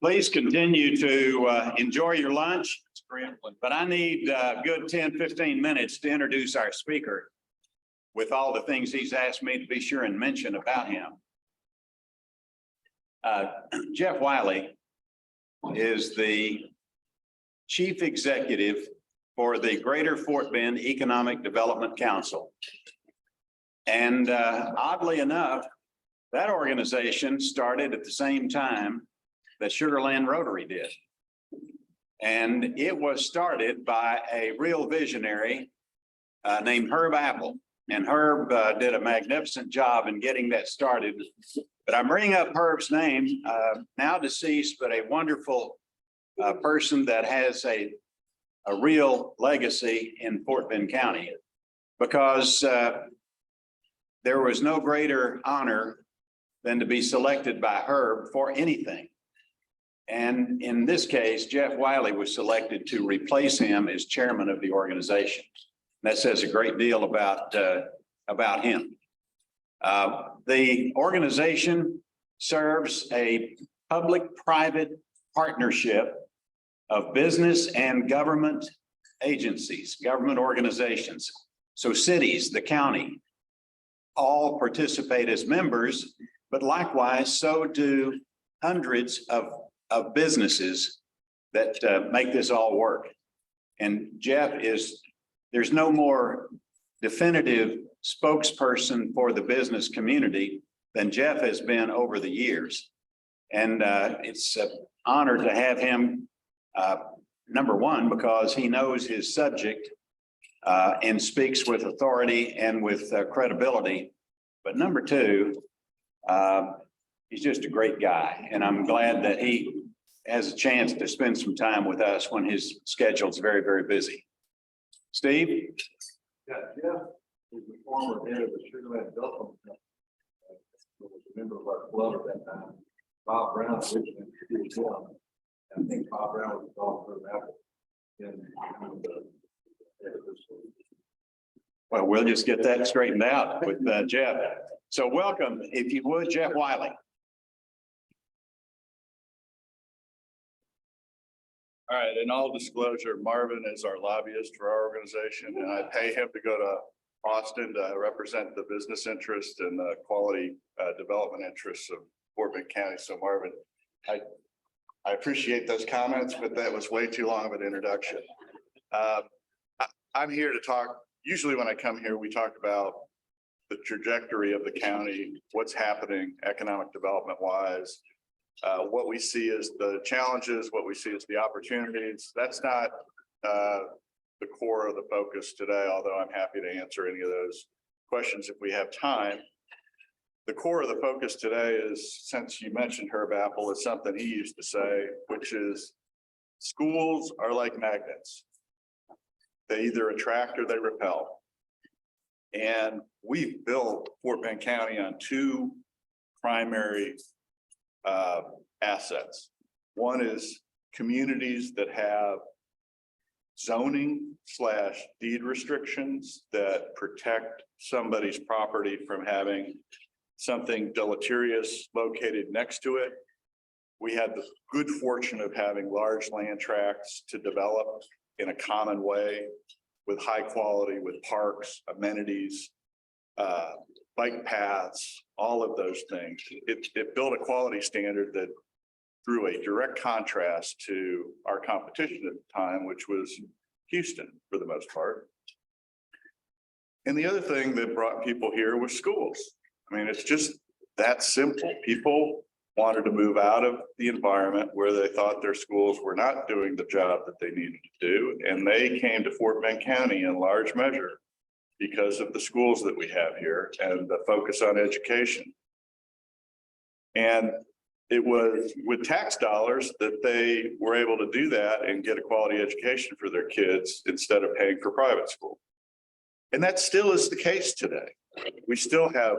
Please continue to enjoy your lunch, but I need a good 10, 15 minutes to introduce our speaker with all the things he's asked me to be sure and mention about him. Jeff Wiley is the Chief Executive for the Greater Fort Bend Economic Development Council. And oddly enough, that organization started at the same time that Sugar Land Rotary did. And it was started by a real visionary named Herb Apple. And Herb did a magnificent job in getting that started. But I'm bringing up Herb's name, now deceased, but a wonderful person that has a real legacy in Fort Bend County, because there was no greater honor than to be selected by Herb for anything. And in this case, Jeff Wiley was selected to replace him as chairman of the organization. That says a great deal about him. The organization serves a public-private partnership of business and government agencies, government organizations. So cities, the county, all participate as members, but likewise, so do hundreds of businesses that make this all work. And Jeff there's no more definitive spokesperson for the business community than Jeff has been over the years. And it's an honor to have him, number one, because he knows his subject and speaks with authority and with credibility. But number two, he's just a great guy. And I'm glad that he has a chance to spend some time with us when his schedule's very, very busy. Steve? Yeah, Jeff is the former head of the Sugar Land Development Company. Was a member of our club at that time. Bob Brown originally introduced him. I think Bob Brown was involved for Apple. Well, we'll just get that straightened out with Jeff. So welcome, if you would, Jeff Wiley. All right, in all disclosure, Marvin is our lobbyist for our organization, and I pay him to go to Austin to represent the business interest and the quality development interests of Fort Bend County. So Marvin, I appreciate those comments, but that was way too long of an introduction. I'm here to talk. Usually when I come here, we talk about the trajectory of the county, what's happening economic development wise, what we see as the challenges, what we see as the opportunities. That's not the core of the focus today, although I'm happy to answer any of those questions if we have time. The core of the focus today is, since you mentioned Herb Apple, is something he used to say, which is schools are like magnets. They either attract or they repel. And we've built Fort Bend County on two primary assets. One is communities that have zoning / deed restrictions that protect somebody's property from having something deleterious located next to it. We had the good fortune of having large land tracts to develop in a common way with high quality, with parks, amenities, bike paths, all of those things. It built a quality standard that drew a direct contrast to our competition at the time, which was Houston for the most part. And the other thing that brought people here was schools. I mean, it's just that simple. People wanted to move out of the environment where they thought their schools were not doing the job that they needed to do. And they came to Fort Bend County in large measure because of the schools that we have here and the focus on education. And it was with tax dollars that they were able to do that and get a quality education for their kids instead of paying for private school. And that still is the case today. We still have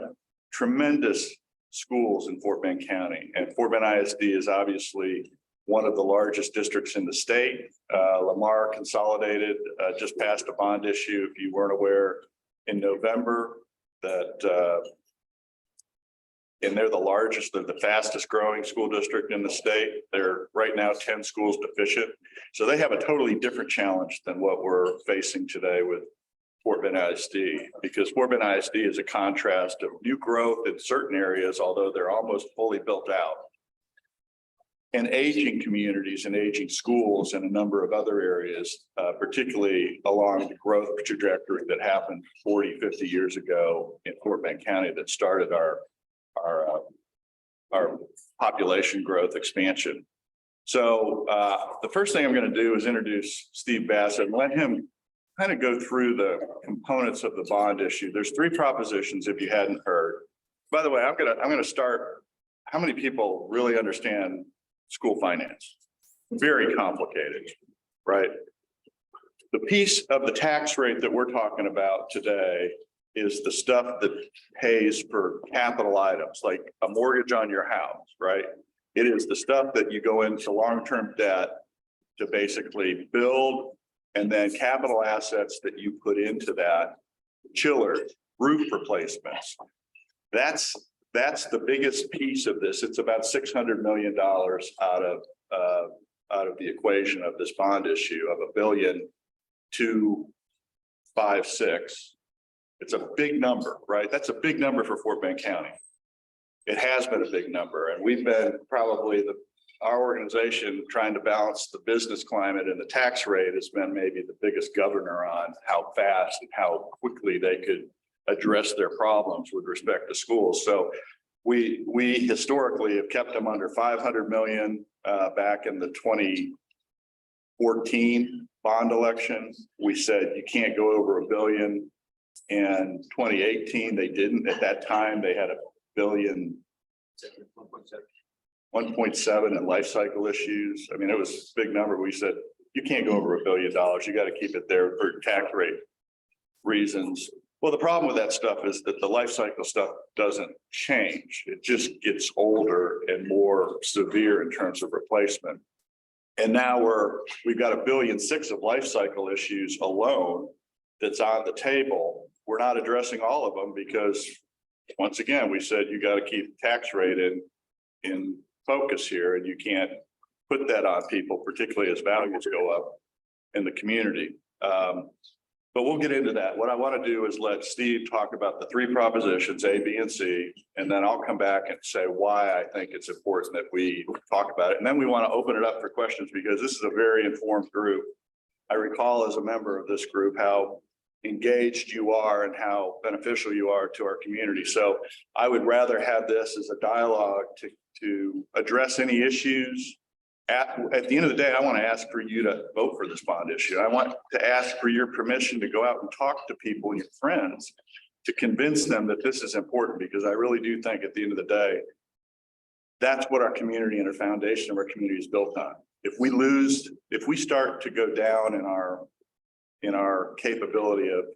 tremendous schools in Fort Bend County, and Fort Bend ISD is obviously one of the largest districts in the state. Lamar Consolidated just passed a bond issue, if you weren't aware, in November that And they're the largest and the fastest growing school district in the state. They're right now 10 schools deficient. So they have a totally different challenge than what we're facing today with Fort Bend ISD, because Fort Bend ISD is a contrast of new growth in certain areas, although they're almost fully built out, and aging communities and aging schools in a number of other areas, particularly along the growth trajectory that happened 40, 50 years ago in Fort Bend County that started our population growth expansion. So the first thing I'm going to do is introduce Steve Bassett and let him kind of go through the components of the bond issue. There's 3 propositions if you hadn't heard. By the way, I'm going to start. How many people really understand school finance? Very complicated, right? The piece of the tax rate that we're talking about today is the stuff that pays for capital items, like a mortgage on your house, right? It is the stuff that you go into long-term debt to basically build, and then capital assets that you put into that, chillers, roof replacements. That's the biggest piece of this. It's about $600 million out of the equation of this bond issue of $1.256. It's a big number, right? That's a big number for Fort Bend County. It has been a big number, and we've been probably our organization trying to balance the business climate, and the tax rate has been maybe the biggest governor on how fast and how quickly they could address their problems with respect to schools. So we historically have kept them under 500 million back in the 2014 bond election. We said you can't go over $1 billion. In 2018, they didn't. At that time, they had $1 billion, 1.7 in life cycle issues. I mean, it was a big number. We said, you can't go over $1 billion. You got to keep it there for tax rate reasons. Well, the problem with that stuff is that the life cycle stuff doesn't change. It just gets older and more severe in terms of replacement. And now we've got $1.6 billion of life cycle issues alone that's on the table. We're not addressing all of them because, once again, we said you got to keep tax rate in focus here, and you can't put that on people, particularly as values go up in the community. But we'll get into that. What I want to do is let Steve talk about the 3 propositions, A, B, and C, and then I'll come back and say why I think it's important that we talk about it. And then we want to open it up for questions, because this is a very informed group. I recall as a member of this group how engaged you are and how beneficial you are to our community. So I would rather have this as a dialogue to address any issues. At the end of the day, I want to ask for you to vote for this bond issue. I want to ask for your permission to go out and talk to people, your friends, to convince them that this is important, because I really do think at the end of the day, that's what our community and our foundation of our community is built on. If we start to go down in our capability of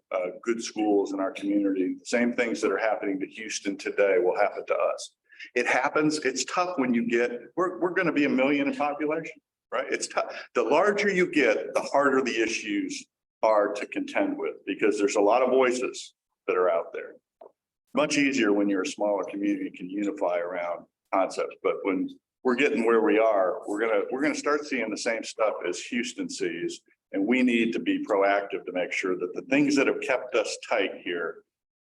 good schools in our community, the same things that are happening to Houston today will happen to us. It happens. It's tough when you we're going to be 1 million in population, right? It's tough. The larger you get, the harder the issues are to contend with, because there's a lot of voices that are out there. Much easier when you're a smaller community and can unify around concepts. But when we're getting where we are, we're gonna start seeing the same stuff as Houston sees. And we need to be proactive to make sure that the things that have kept us tight here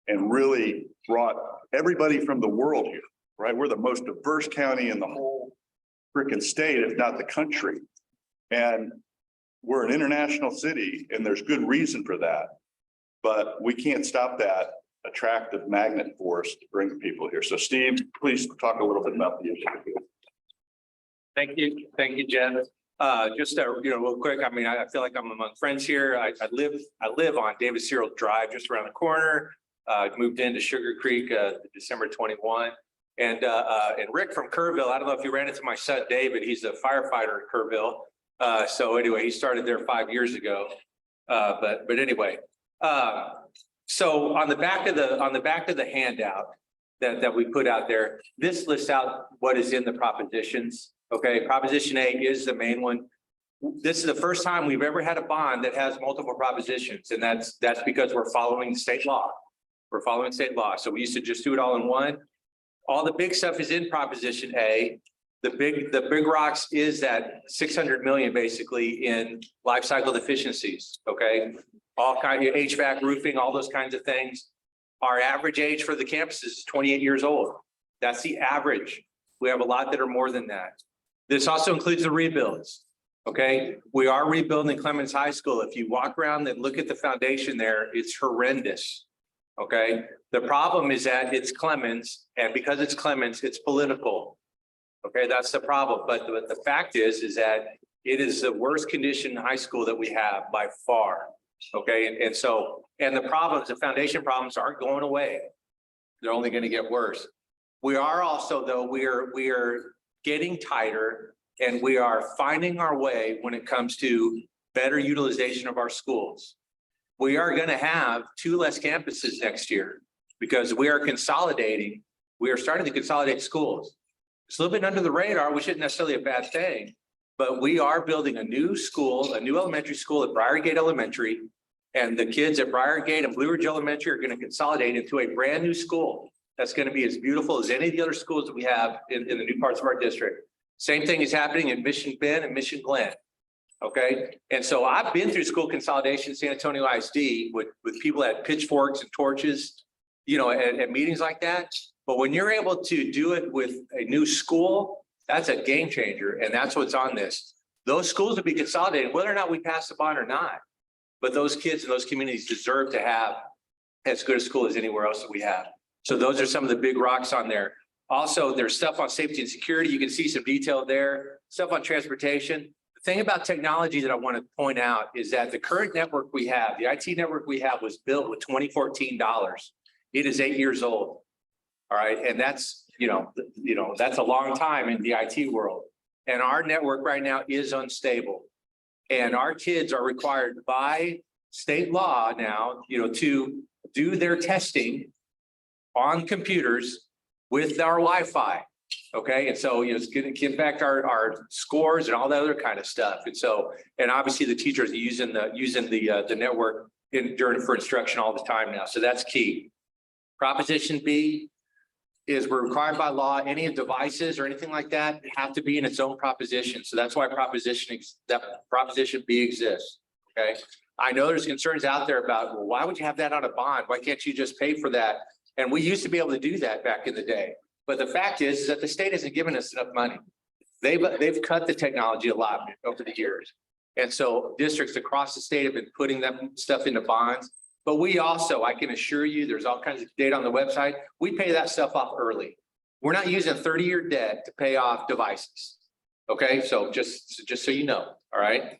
and really brought everybody from the world here, right? We're the most diverse county in the whole freaking state, if not the country. And we're an international city, and there's good reason for that. But we can't stop that attractive magnet force to bring people here. So Steve, please talk a little bit about the issue. Thank you, Jen. Just real quick. I mean, I feel like I'm among friends here. I live on Davis Cyril Drive, just around the corner. Moved into Sugar Creek December 21, and Rick from Kerrville. I don't know if you ran into my son David. He's a firefighter at Kerrville. So anyway, he started there 5 years ago. But anyway, so on the back of the handout that we put out there, this lists out what is in the propositions. Okay, Proposition A is the main one. This is the first time we've ever had a bond that has multiple propositions, and that's because we're following state law. We're following state law. So we used to just do it all in one. All the big stuff is in Proposition A. The big rocks is that 600 million basically in life cycle deficiencies, okay? All kind of HVAC, roofing, all those kinds of things. Our average age for the campuses is 28 years old. That's the average. We have a lot that are more than that. This also includes the rebuilds, okay? We are rebuilding Clemens High School. If you walk around and look at the foundation there, it's horrendous, okay? The problem is that it's Clemens, and because it's Clemens, it's political. Okay, that's the problem. But the fact is that it is the worst conditioned high school that we have by far. Okay, and the problems, the foundation problems aren't going away. They're only going to get worse. We are also, though, we are getting tighter, and we are finding our way when it comes to better utilization of our schools. We are going to have 2 less campuses next year because we are consolidating. We are starting to consolidate schools. It's a little bit under the radar, which isn't necessarily a bad thing, but we are building a new school, a new elementary school at Briargate Elementary. And the kids at Briargate and Blue Ridge Elementary are going to consolidate into a brand new school that's going to be as beautiful as any of the other schools that we have in the new parts of our district. Same thing is happening in Mission Bend and Mission Glen. Okay. And so I've been through school consolidation in San Antonio ISD with people that had pitchforks and torches, you know, at meetings like that. But when you're able to do it with a new school, that's a game changer. And that's what's on this. Those schools will be consolidated, whether or not we pass the bond or not. But those kids in those communities deserve to have as good a school as anywhere else that we have. So those are some of the big rocks on there. Also, there's stuff on safety and security. You can see some detail there, stuff on transportation. The thing about technology that I want to point out is that the current network we have, the IT network we have, was built with 2014 dollars. It is 8 years old. All right. And that's, that's a long time in the IT world. And our network right now is unstable. And our kids are required by state law now, to do their testing on computers with our Wi-Fi. Okay. And so, it's going to impact our scores and all that other kind of stuff. And so, and obviously the teachers are using the network for instruction all the time now. So that's key. Proposition B is we're required by law, any of devices or anything like that have to be in its own proposition. So that's why Proposition B exists, okay? I know there's concerns out there about, well, why would you have that on a bond? Why can't you just pay for that? And we used to be able to do that back in the day. But the fact is that the state hasn't given us enough money. They've cut the technology a lot over the years. And so districts across the state have been putting that stuff into bonds. But we also, I can assure you, there's all kinds of data on the website. We pay that stuff off early. We're not using 30-year debt to pay off devices. Okay, so just so you know, all right.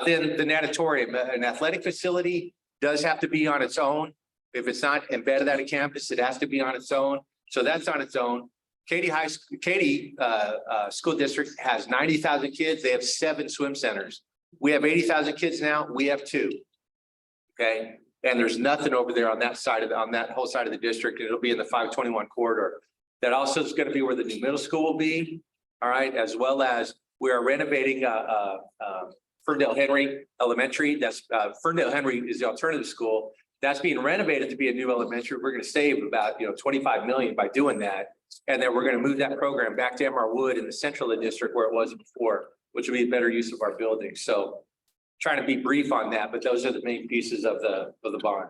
Then the natatorium, an athletic facility does have to be on its own. If it's not embedded at a campus, it has to be on its own. So that's on its own. Katy School District has 90,000 kids. They have 7 swim centers. We have 80,000 kids now. We have 2. Okay. And there's nothing over there on that whole side of the district. It'll be in the 521 corridor. That also is going to be where the new middle school will be. All right. As well as we are renovating Ferndale Henry Elementary. That's Ferndale Henry is the alternative school. That's being renovated to be a new elementary. We're going to save about 25 million by doing that. And then we're going to move that program back to MR Wood in the central of the district where it was before, which will be a better use of our buildings. So trying to be brief on that, but those are the main pieces of the bond.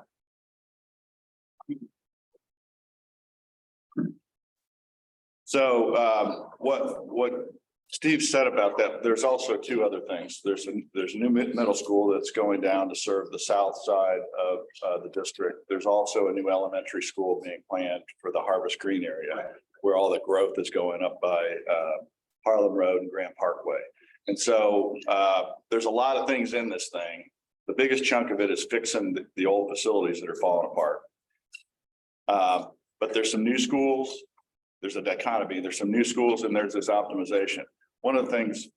So what Steve said about that, there's also 2 other things. There's a new middle school that's going down to serve the south side of the district. There's also a new elementary school being planned for the Harvest Green area, where all the growth is going up by Harlem Road and Grand Parkway. And so there's a lot of things in this thing. The biggest chunk of it is fixing the old facilities that are falling apart. But there's some new schools. There's a dichotomy. There's some new schools and there's this optimization. One of the things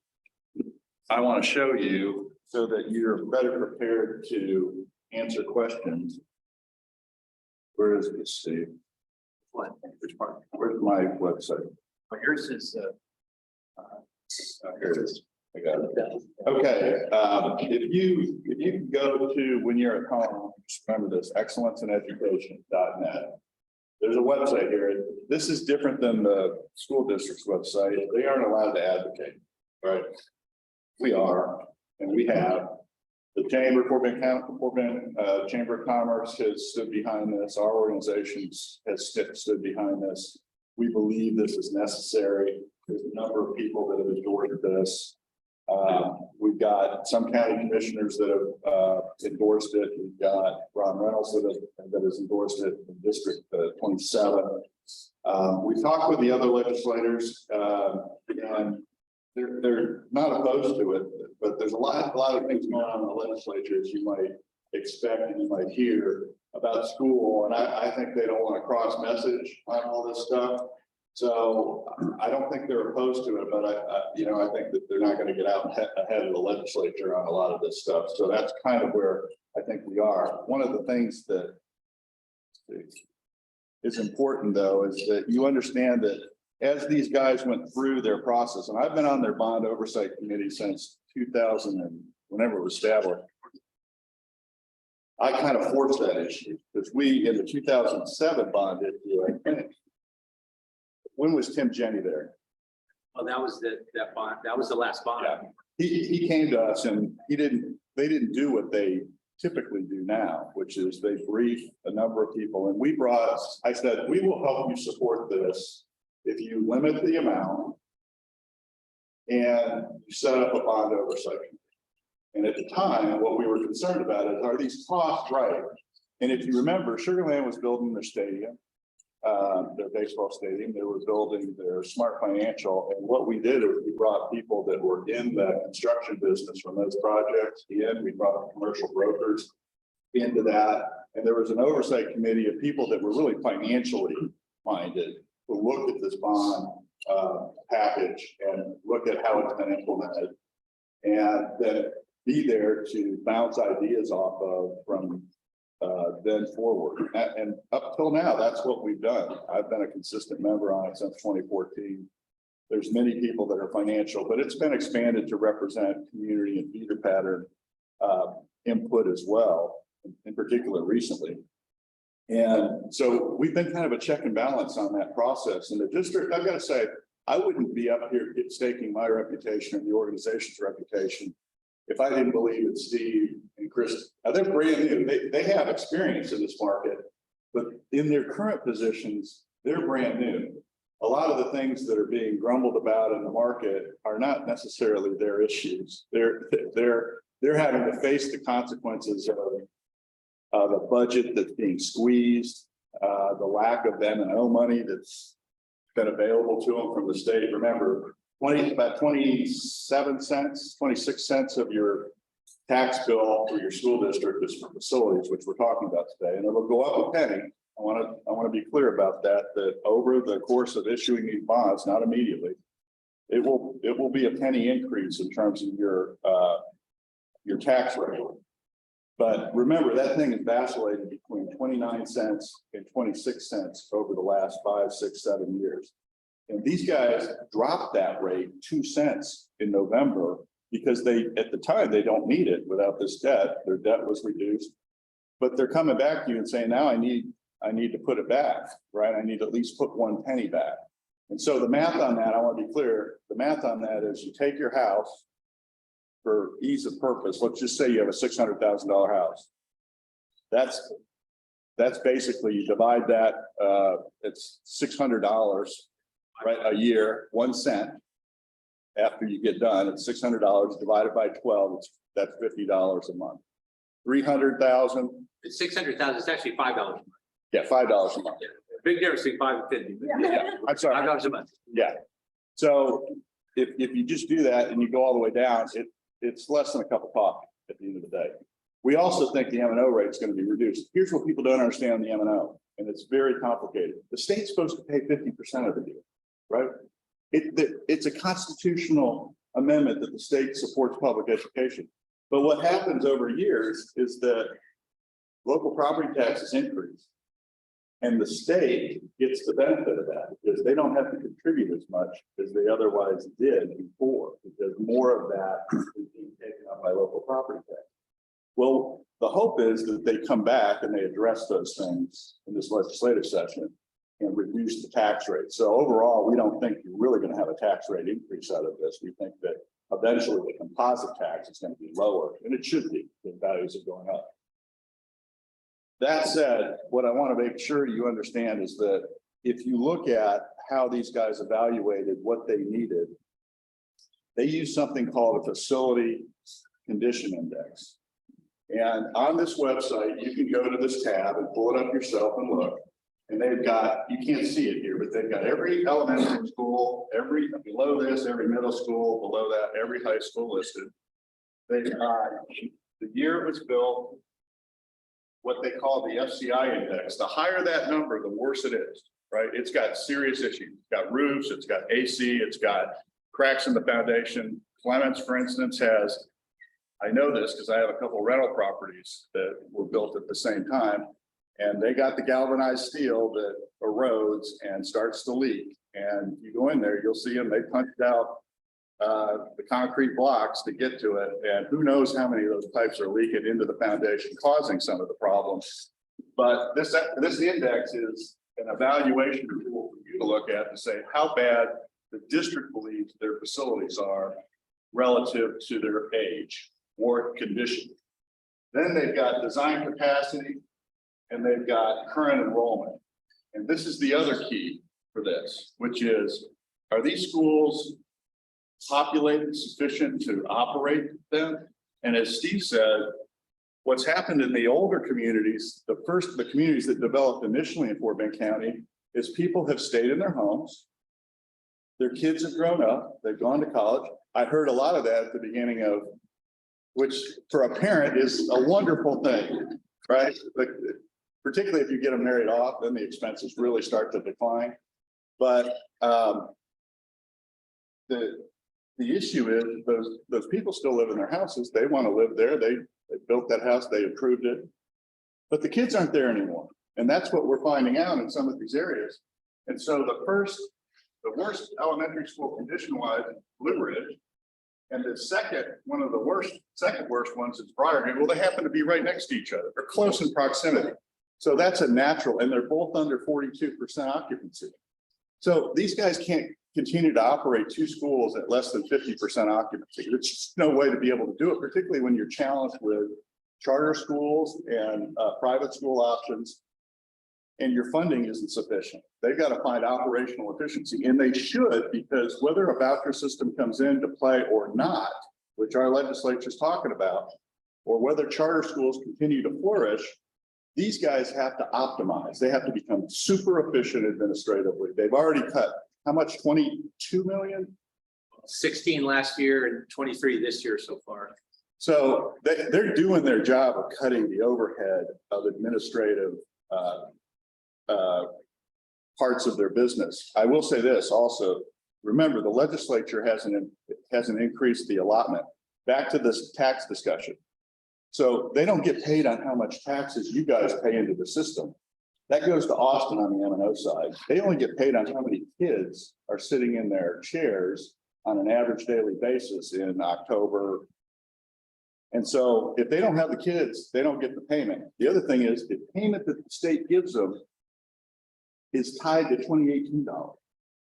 I want to show you so that you're better prepared to answer questions. Where is this, Steve? What? Which part? Where's my website? Well, yours is Here it is. I got it. Okay. If you can go to, when you're at home, just remember this, excellenceineducation.net. there's a website here. This is different than the school district's website. They aren't allowed to advocate, right? We are, and we have. The Chamber, Fort Bend Chamber of Commerce has stood behind this. Our organizations has stood behind this. We believe this is necessary. There's a number of people that have endorsed this. We've got some county commissioners that have endorsed it. We've got Ron Reynolds that has endorsed it in District 27. We've talked with the other legislators, and they're not opposed to it, but there's a lot of things going on in the legislature, as you might expect and you might hear about school. And I think they don't want to cross message on all this stuff. So I don't think they're opposed to it, but I think that they're not going to get out ahead of the legislature on a lot of this stuff. So that's kind of where I think we are. One of the things that is important, though, is that you understand that as these guys went through their process, and I've been on their bond oversight committee since 2000 and whenever it was established, I kind of forced that issue because we, in the 2007 bond issue, I think, when was Tim Jenny there? Oh, that was that bond. That was the last bond. Yeah. He came to us and they didn't do what they typically do now, which is they brief a number of people. And I said, we will help you support this if you limit the amount and you set up a bond oversight. And at the time, what we were concerned about is, are these costs right? And if you remember, Sugar Land was building their stadium, their baseball stadium. They were building their smart financial. And what we did is we brought people that were in the construction business from those projects in. We brought commercial brokers into that. And there was an oversight committee of people that were really financially minded who looked at this bond package and look at how it's been implemented and then be there to bounce ideas off of from then forward. And up till now, that's what we've done. I've been a consistent member on it since 2014. There's many people that are financial, but it's been expanded to represent community and feeder pattern input as well, in particular recently. And so we've been kind of a check and balance on that process. And the district, I've got to say, I wouldn't be up here staking my reputation and the organization's reputation if I didn't believe that Steve and Chris, they're brand new. They have experience in this market, but in their current positions, they're brand new. A lot of the things that are being grumbled about in the market are not necessarily their issues. They're having to face the consequences of a budget that's being squeezed, the lack of M&O money that's been available to them from the state. Remember, about 27 cents, 26 cents of your tax bill for your school district is for facilities, which we're talking about today, and it'll go up a penny. I want to be clear about that. That over the course of issuing these bonds, not immediately, it will be a penny increase in terms of your tax rate. But remember, that thing has vacillated between 29 cents and 26 cents over the last 5, 6, 7 years. And these guys dropped that rate 2 cents in November because at the time, they don't need it without this debt. Their debt was reduced, but they're coming back to you and saying, now I need to put it back, right? I need to at least put 1 penny back. And so the math on that, I want to be clear. The math on that is you take your house for ease of purpose. Let's just say you have a $600,000 house. That's basically, you divide that, it's $600, right? A year, 1 cent. After you get done, it's $600 divided by 12. That's $50 a month. 300,000. It's 600,000. It's actually $5 a month. Yeah, $5 a month. Yeah. Big difference between 5 and 50. Yeah, I'm sorry. $5 a month. Yeah. So if you just do that and you go all the way down, it's less than a cup of coffee at the end of the day. We also think the M&O rate is going to be reduced. Here's what people don't understand on the M&O, and it's very complicated. The state's supposed to pay 50% of the deal, right? It's a constitutional amendment that the state supports public education. But what happens over years is that local property taxes increase. And the state gets the benefit of that because they don't have to contribute as much as they otherwise did before, because more of that is being taken up by local property tax. Well, the hope is that they come back and they address those things in this legislative session and reduce the tax rate. So overall, we don't think you're really going to have a tax rate increase out of this. We think that eventually the composite tax is going to be lower, and it should be, the values are going up. That said, what I want to make sure you understand is that if you look at how these guys evaluated what they needed, they use something called a facility condition index. And on this website, you can go to this tab and pull it up yourself and look. And they've got, you can't see it here, but they've got every elementary school, every below this, every middle school, below that, every high school listed. They've got the year it was built, what they call the FCI index. The higher that number, the worse it is, right? It's got serious issues. It's got roofs, it's got AC, it's got cracks in the foundation. Clements, for instance, has, I know this because I have a couple rental properties that were built at the same time. And they got the galvanized steel that erodes and starts to leak. And you go in there, you'll see them, they punched out the concrete blocks to get to it. And who knows how many of those pipes are leaking into the foundation, causing some of the problems. But this index is an evaluation tool for you to look at to say how bad the district believes their facilities are relative to their age or condition. Then they've got design capacity, and they've got current enrollment. And this is the other key for this, which is, are these schools populated sufficient to operate them? And as Steve said, what's happened in the older communities, the communities that developed initially in Fort Bend County, is people have stayed in their homes. Their kids have grown up, they've gone to college. I heard a lot of that at the beginning of, which for a parent is a wonderful thing, right? But particularly if you get them married off, then the expenses really start to decline. But the issue is those people still live in their houses. They want to live there. They built that house, they approved it, but the kids aren't there anymore. And that's what we're finding out in some of these areas. And so the worst elementary school condition-wise, Blue Ridge, and the one of the second worst ones is Briargate. Well, they happen to be right next to each other. They're close in proximity. So that's a natural, and they're both under 42% occupancy. So these guys can't continue to operate two schools at less than 50% occupancy. There's just no way to be able to do it, particularly when you're challenged with charter schools and private school options, and your funding isn't sufficient. They've got to find operational efficiency, and they should, because whether a voucher system comes into play or not, which our legislature is talking about, or whether charter schools continue to flourish, these guys have to optimize. They have to become super efficient administratively. They've already cut, how much, 22 million? 16 last year and 23 this year so far. So they're doing their job of cutting the overhead of administrative parts of their business. I will say this also, remember the legislature hasn't increased the allotment. Back to this tax discussion. So they don't get paid on how much taxes you guys pay into the system. That goes to Austin on the M&O side. They only get paid on how many kids are sitting in their chairs on an average daily basis in October. And so if they don't have the kids, they don't get the payment. The other thing is the payment that the state gives them is tied to 2018 dollars.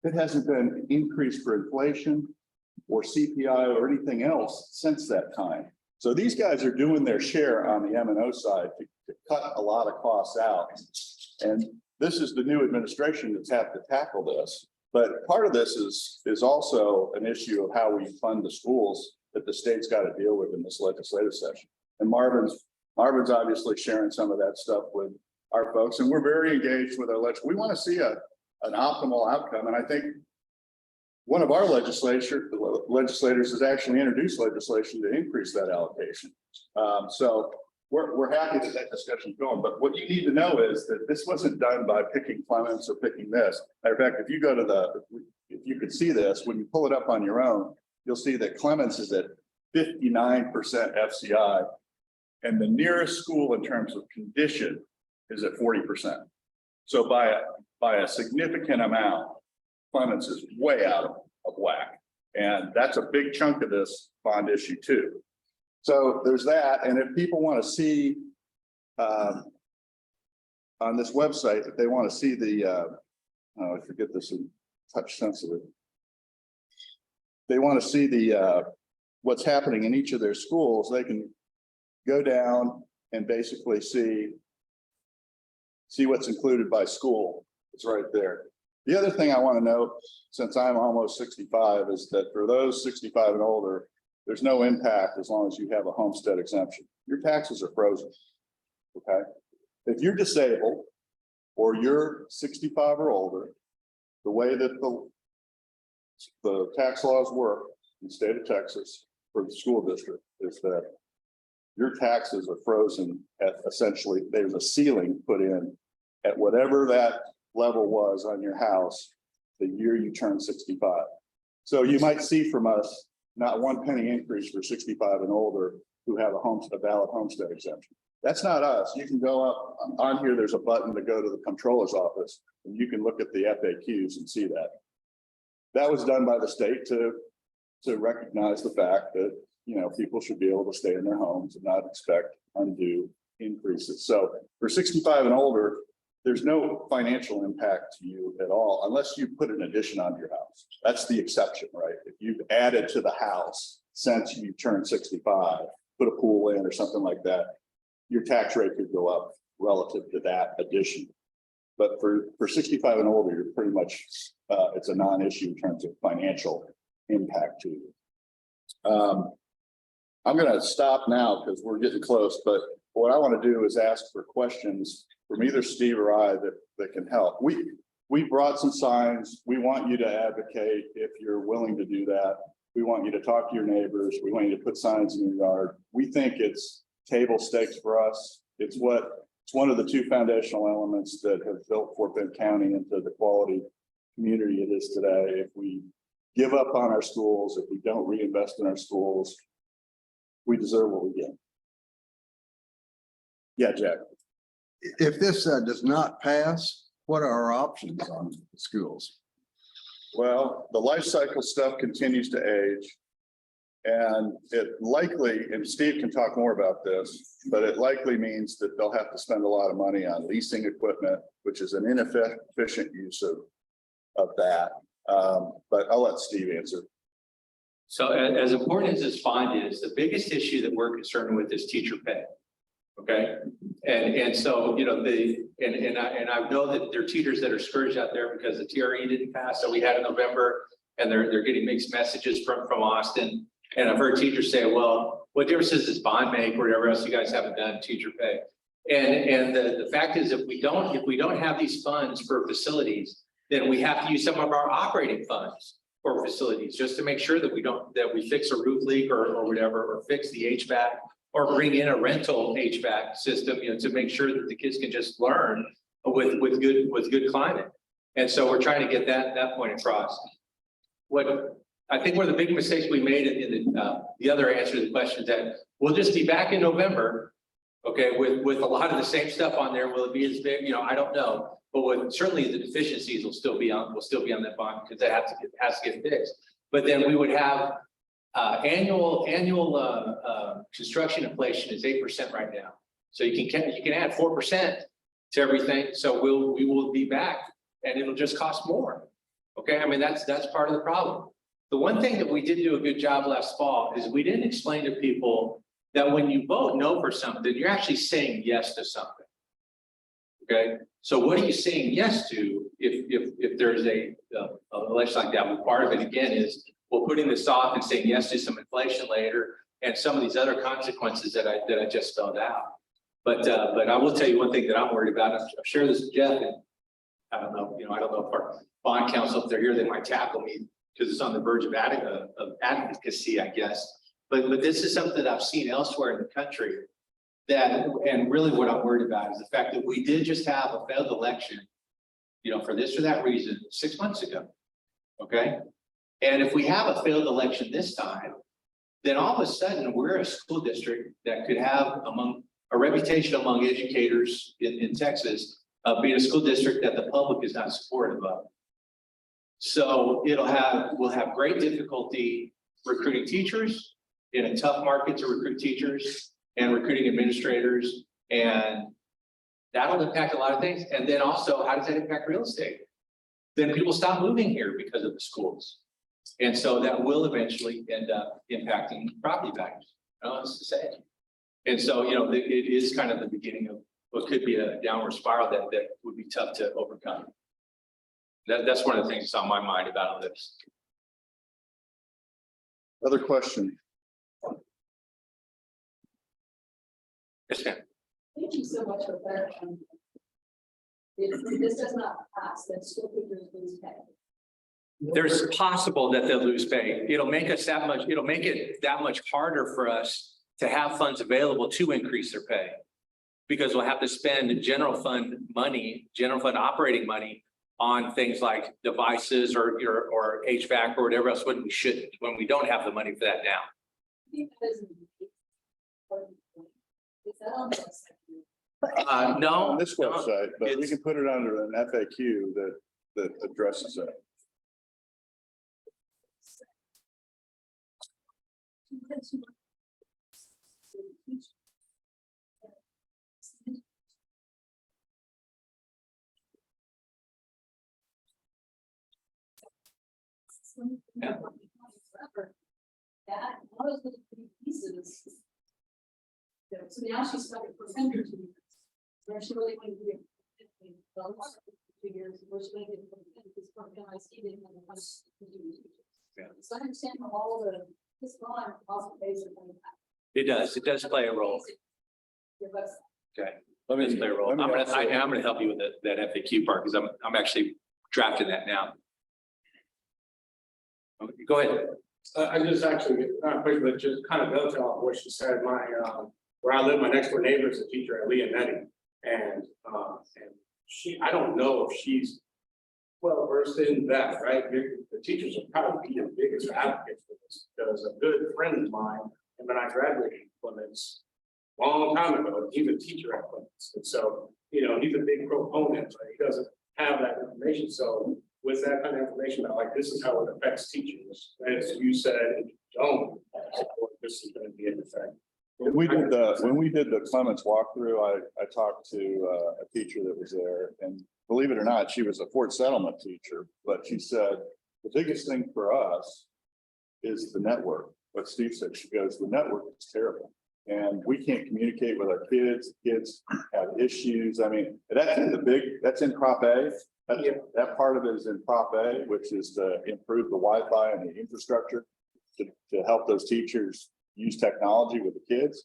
It hasn't been increased for inflation or CPI or anything else since that time. So these guys are doing their share on the M&O side to cut a lot of costs out. And this is the new administration that's had to tackle this. But part of this is also an issue of how we fund the schools that the state's got to deal with in this legislative session. And Marvin's obviously sharing some of that stuff with our folks, and we're very engaged with our legislature. We want to see an optimal outcome. And I think one of our legislators has actually introduced legislation to increase that allocation. So we're happy that that discussion's going. But what you need to know is that this wasn't done by picking Clements or picking this. Matter of fact, if you go to if you could see this, when you pull it up on your own, you'll see that Clements is at 59% FCI, and the nearest school in terms of condition is at 40%. So by a significant amount, Clements is way out of whack. And that's a big chunk of this bond issue too. So there's that. And if people want to see on this website, if they want to see the I forget this is touch sensitive. They want to see what's happening in each of their schools. They can go down and basically see what's included by school. It's right there. The other thing I want to note, since I'm almost 65, is that for those 65 and older, there's no impact as long as you have a homestead exemption. Your taxes are frozen. Okay. If you're disabled or you're 65 or older, the way that the tax laws work in the state of Texas for the school district is that your taxes are frozen at essentially, there's a ceiling put in at whatever that level was on your house the year you turn 65. So you might see from us not 1 penny increase for 65 and older who have a valid homestead exemption. That's not us. You can go up on here. There's a button to go to the comptroller's office and you can look at the FAQs and see that. That was done by the state to recognize the fact that, you know, people should be able to stay in their homes and not expect undue increases. So for 65 and older, there's no financial impact to you at all unless you put an addition onto your house. That's the exception, right? If you've added to the house since you turned 65, put a pool in or something like that, your tax rate could go up relative to that addition. But for 65 and older, you're pretty much, it's a non-issue in terms of financial impact to you. I'm going to stop now because we're getting close, but what I want to do is ask for questions from either Steve or I that can help. We brought some signs. We want you to advocate if you're willing to do that. We want you to talk to your neighbors. We want you to put signs in your yard. We think it's table stakes for us. It's one of the two foundational elements that have built Fort Bend County into the quality community it is today. If we give up on our schools, if we don't reinvest in our schools, we deserve what we get. Yeah, Jack. If this does not pass, what are our options on schools? Well, the life cycle stuff continues to age. And it likely, and Steve can talk more about this, but it likely means that they'll have to spend a lot of money on leasing equipment, which is an inefficient use of that. But I'll let Steve answer. So as important as this bond is, the biggest issue that we're concerned with is teacher pay. Okay. And so, you know, I know that there are teachers that are scourged out there because the TRE didn't pass. So we had in November and they're getting mixed messages from Austin. And I've heard teachers say, well, what difference does this bond make or whatever else you guys haven't done teacher pay? And the fact is, if we don't have these funds for facilities, then we have to use some of our operating funds for facilities just to make sure that we fix a roof leak or whatever, or fix the HVAC or bring in a rental HVAC system, you know, to make sure that the kids can just learn with good climate. And so we're trying to get that point across. What I think one of the big mistakes we made in the other answer to the question is that we'll just be back in November, okay, with a lot of the same stuff on there. Will it be as big? You know, I don't know, but certainly the deficiencies will still be on that bond because that has to get fixed. But then we would have annual construction inflation is 8% right now, so you can add 4% to everything. So we will be back, and it'll just cost more. Okay, I mean that's part of the problem. The one thing that we did do a good job last fall is we didn't explain to people that when you vote no for something, you're actually saying yes to something. Okay, so what are you saying yes to if there's a election like that? Well, part of it again is we're putting this off and saying yes to some inflation later and some of these other consequences that I just spelled out. But I will tell you one thing that I'm worried about. I've shared this with Jeff, and I don't know if our bond counsel, if they're here, they might tackle me because it's on the verge of advocacy, I guess. But this is something that I've seen elsewhere in the country and really what I'm worried about is the fact that we did just have a failed election, you know, for this or that reason 6 months ago. Okay. And if we have a failed election this time, then all of a sudden we're a school district that could have a reputation among educators in Texas of being a school district that the public is not supportive of. So we'll have great difficulty recruiting teachers in a tough market to recruit teachers and recruiting administrators. And that'll impact a lot of things. And then also, how does that impact real estate? then people stop moving here because of the schools. And so that will eventually end up impacting property values. It's to say. And so, it is kind of the beginning of what could be a downward spiral that would be tough to overcome. That's one of the things that's on my mind about this. Other question? Yes, ma'am. Thank you so much for clarifying. If this does not pass, then school teachers lose pay. There's possible that they'll lose pay. It'll make it that much harder for us to have funds available to increase their pay. Because we'll have to spend general fund operating money on things like devices or HVAC or whatever else when we don't have the money for that now. I think that is that on the website? No. On this website, but we it's- can put it under an FAQ that addresses it. Yeah. That, one of the big pieces. So now she's stuck at for 10 years. Where she really going to be. 2 years, where she going to get this organized, he didn't have the money to do it. Yeah. So I understand from all the, this line also pays it. It does play a role. Your website. Okay. Let It does play a role. I'm gonna help you with that FAQ part because I'm actually drafting that now. Okay, go ahead. I just actually, not quick, but just kind of built off what she said. Where I live, my next door neighbor is a teacher at Leonetti. And I don't know if she's well versed in that, right? The teachers are probably the biggest advocates for this, because a good friend of mine, and when I graduated from Clemens, a long time ago, he's a teacher at Clemens. And so, he's a big proponent, but he doesn't have that information. So with that kind of information, I'm like, this is how it affects teachers. As you said, if you don't, this is going to be an effect. When we did the Clements walkthrough, I talked to a teacher that was there, and believe it or not, she was a Fort Settlement teacher, but she said, the biggest thing for us is the network. What Steve said, she goes, the network is terrible. And we can't communicate with our kids. Kids have issues. I mean, that's in Prop A. That part of it is in Prop A, which is to improve the Wi-Fi and the infrastructure to help those teachers use technology with the kids.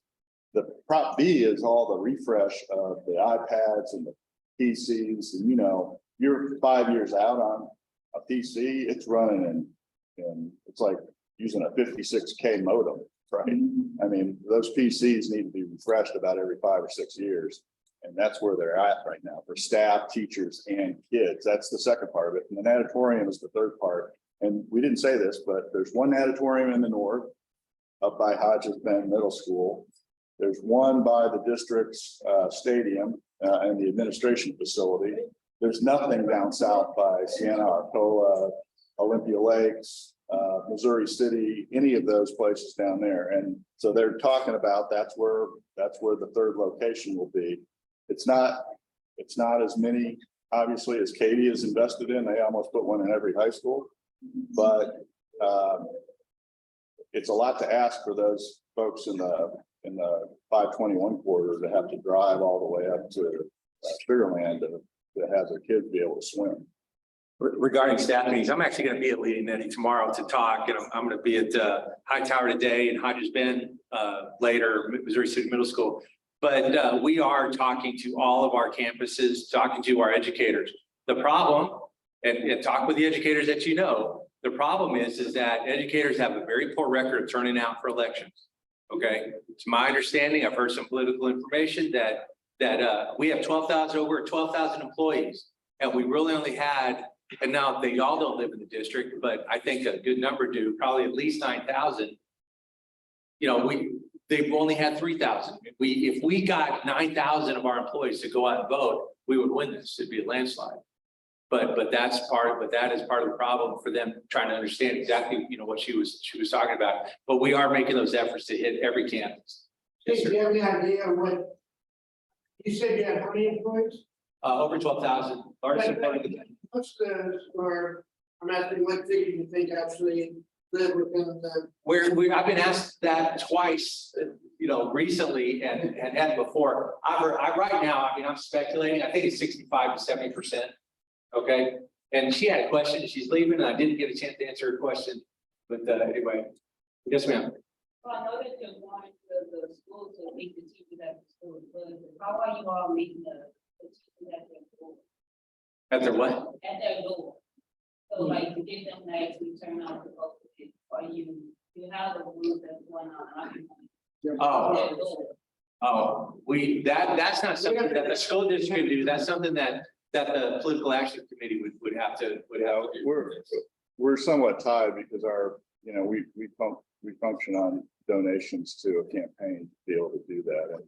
The Prop B is all the refresh of the iPads and the PCs. And you're 5 years out on a PC, it's running and it's like using a 56K modem, right? I mean, those PCs need to be refreshed about every 5 or 6 years. And that's where they're at right now for staff, teachers, and kids. That's the second part of it. And the natatorium is the third part. And we didn't say this, but there's one natatorium in the north up by Hodges Bend Middle School. There's one by the district's stadium and the administration facility. There's nothing down south by Siena, Arcola, Olympia Lakes, Missouri City, any of those places down there. And so they're talking about that's where the third location will be. It's not as many, obviously, as Katie is invested in. They almost put one in every high school, but it's a lot to ask for those folks in the 521 corridor to have to drive all the way up to Sugar Land to have their kids be able to swim. Regarding staff meetings, I'm actually going to be at Leonetti tomorrow to talk, and I'm going to be at Hightower today and Hodges Bend later, Missouri City Middle School. But we are talking to all of our campuses, talking to our educators. The problem, and talk with the educators that the problem is that educators have a very poor record of turning out for elections. Okay, it's my understanding, I've heard some political information that we have over 12,000 employees, and we really only had, and now they all don't live in the district, but I think a good number do, probably at least 9,000. They've only had 3,000. If we got 9,000 of our employees to go out and vote, we would win this. It'd be a landslide. But that is part of the problem for them trying to understand exactly, what she was talking about. But we are making those efforts to hit every campus. Hey, do you have any idea what, you said you had how many employees? Over 12,000. What's the, or I'm asking what city you think actually live within the, I've been asked that twice, recently and had before. Right now, I mean, I'm speculating, I think it's 65 to 70%. Okay, and she had a question, she's leaving, and I didn't get a chance to answer her question, but anyway, yes, ma'am. Well, I know that you're going to the school to meet the teachers at the school, but how are you all meeting the teachers at their door? At their what? At their door? So like to get them to actually turn out the vote, or you have the rules that's going on. That's not something that the school district can do, that's something that the political action committee would have to. We're somewhat tied because we function on donations to a campaign to be able to do that. And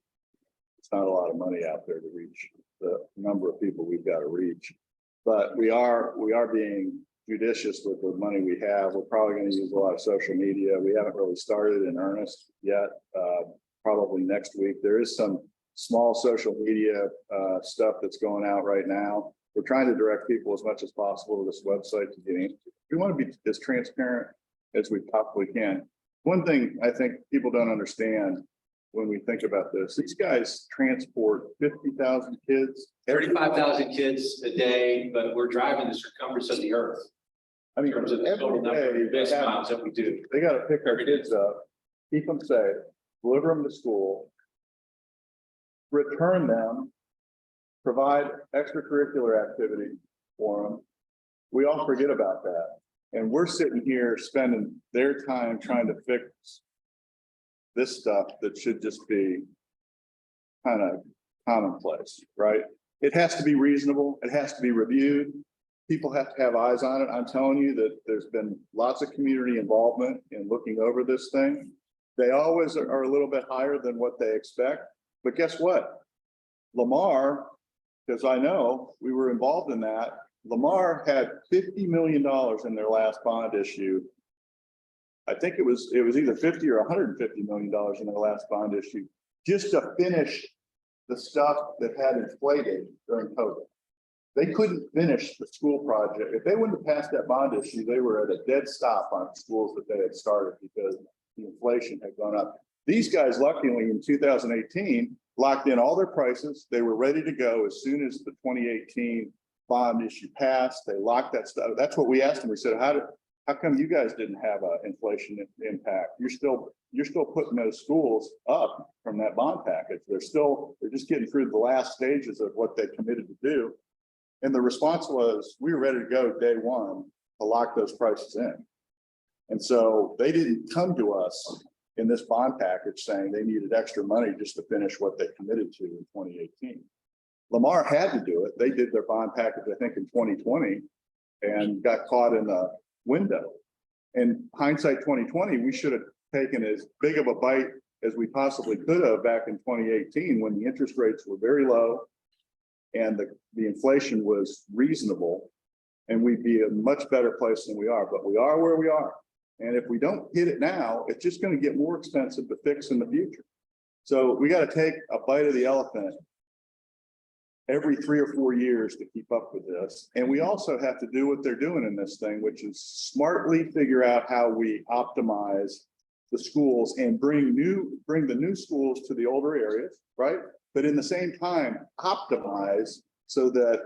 it's not a lot of money out there to reach the number of people we've got to reach. But we are being judicious with the money we have. We're probably going to use a lot of social media. We haven't really started in earnest yet. Probably next week. There is some small social media stuff that's going out right now. We're trying to direct people as much as possible to this website to get in. We want to be as transparent as we possibly can. One thing I think people don't understand when we think about this, these guys transport 50,000 kids. 35,000 kids a day, but we're driving the circumference of the earth. I mean, In terms of the total every number day of base miles that we do. they got to pick our kids up, keep them safe, deliver them to school, return them, provide extracurricular activity for them. We all forget about that. And we're sitting here spending their time trying to fix this stuff that should just be kind of commonplace, right? It has to be reasonable. It has to be reviewed. People have to have eyes on it. I'm telling you that there's been lots of community involvement in looking over this thing. They always are a little bit higher than what they expect. But guess what? Lamar, because I know we were involved in that, Lamar had $50 million in their last bond issue. I think it was either 50 or $150 million in their last bond issue, just to finish the stuff that had inflated during COVID. They couldn't finish the school project. If they wouldn't have passed that bond issue, they were at a dead stop on schools that they had started because the inflation had gone up. These guys, luckily in 2018, locked in all their prices. They were ready to go as soon as the 2018 bond issue passed. They locked that stuff. That's what we asked them. We said, how come you guys didn't have an inflation impact? You're still putting those schools up from that bond package. They're just getting through the last stages of what they committed to do. And the response was, we were ready to go day one to lock those prices in. And so they didn't come to us in this bond package saying they needed extra money just to finish what they committed to in 2018. Lamar had to do it. They did their bond package, I think, in 2020 and got caught in the window. In hindsight 2020, we should have taken as big of a bite as we possibly could have back in 2018 when the interest rates were very low and the inflation was reasonable, and we'd be a much better place than we are, but we are where we are. And if we don't hit it now, it's just going to get more expensive to fix in the future. So we got to take a bite of the elephant every 3 or 4 years to keep up with this. And we also have to do what they're doing in this thing, which is smartly figure out how we optimize the schools and bring the new schools to the older areas, right? But in the same time, optimize so that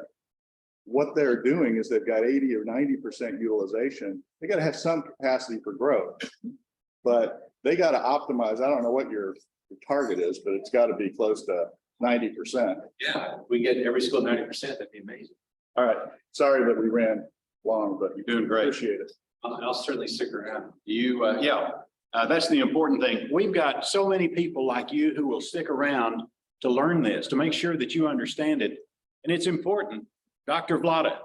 what they're doing is they've got 80 or 90% utilization. They got to have some capacity for growth, but they got to optimize. I don't know what your target is, but it's got to be close to 90%. Yeah, we get every school 90%, that'd be amazing. All right. Sorry that we ran long, but You're doing great. Appreciate it. I'll certainly stick around. That's the important thing. We've got so many people like you who will stick around to learn this, to make sure that you understand it. And it's important. Dr. Vlada,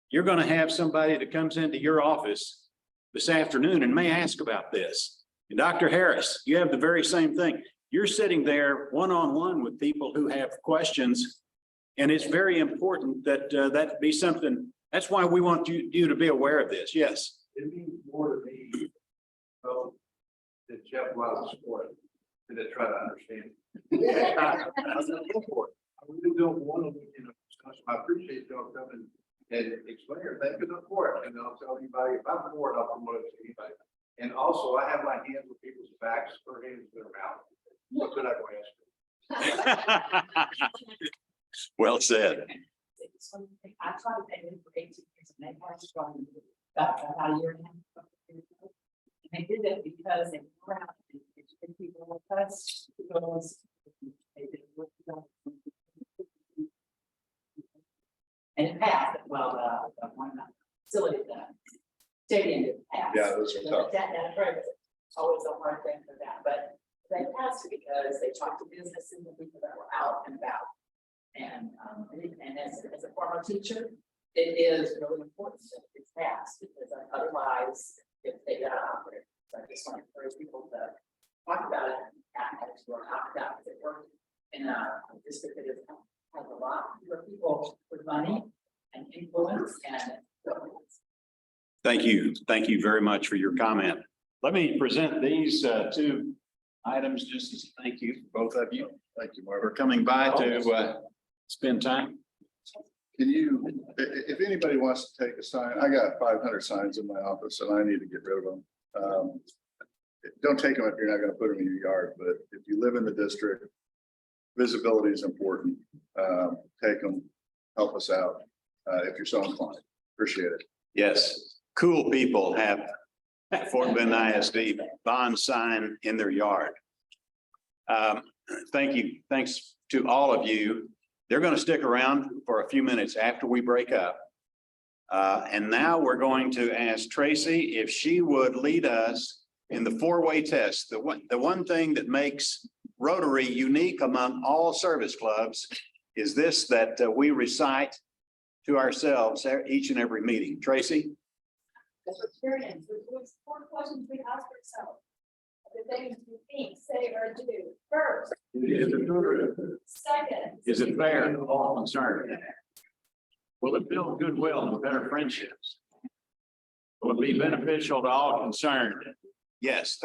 you're going to have somebody that comes into your office this afternoon and may ask about this. And Dr. Harris, you have the very same thing. You're sitting there one-on-one with people who have questions. And it's very important that that be something. That's why we want you to be aware of this. Yes. It means more to me, so that Jeff was support and to try to understand. I really don't want to, discussion. I appreciate y'all coming and explain her, thank you for it, and I'll tell anybody, if I'm for it, I'll promote it to anybody. And also, I have my hands with people's backs or hands with their mouth. What could I go ask? Well said. I tried to pay them for 18 years and they weren't strong. About a year and a half. And they did it because they were out and educated people with us. Because they did what they done. And it passed, well, the one facility, the stadium didn't pass. Yeah, those are tough. That's right. It's always a hard thing for that, but they passed because they talked to businesses and people that were out and about. And as a former teacher, it is really important that it's passed because otherwise, if they got operated. So I just want to encourage people to talk about it and actually talk about it. It worked in a district that has a lot of people with money and influence and. Thank you. Thank you very much for your comment. Let me present these two items just as a thank you for both of you. Thank you, Mark, for coming by to spend time. Can you, if anybody wants to take a sign, I got 500 signs in my office and I need to get rid of them. Don't take them if you're not going to put them in your yard, but if you live in the district, visibility is important. Take them, help us out if you're so inclined. Appreciate it. Yes, cool people have Fort Bend ISD bond sign in their yard. Thank you. Thanks to all of you. They're going to stick around for a few minutes after we break up. And now we're going to ask Tracy if she would lead us in the four-way test. The one thing that makes Rotary unique among all service clubs is this, that we recite to ourselves each and every meeting. Tracy? That's experience. There's 4 questions we ask ourselves. The things we think, say, or do. First. Second. Is it fair to all concerned? Will it build goodwill and better friendships? Will it be beneficial to all concerned? Yes, thank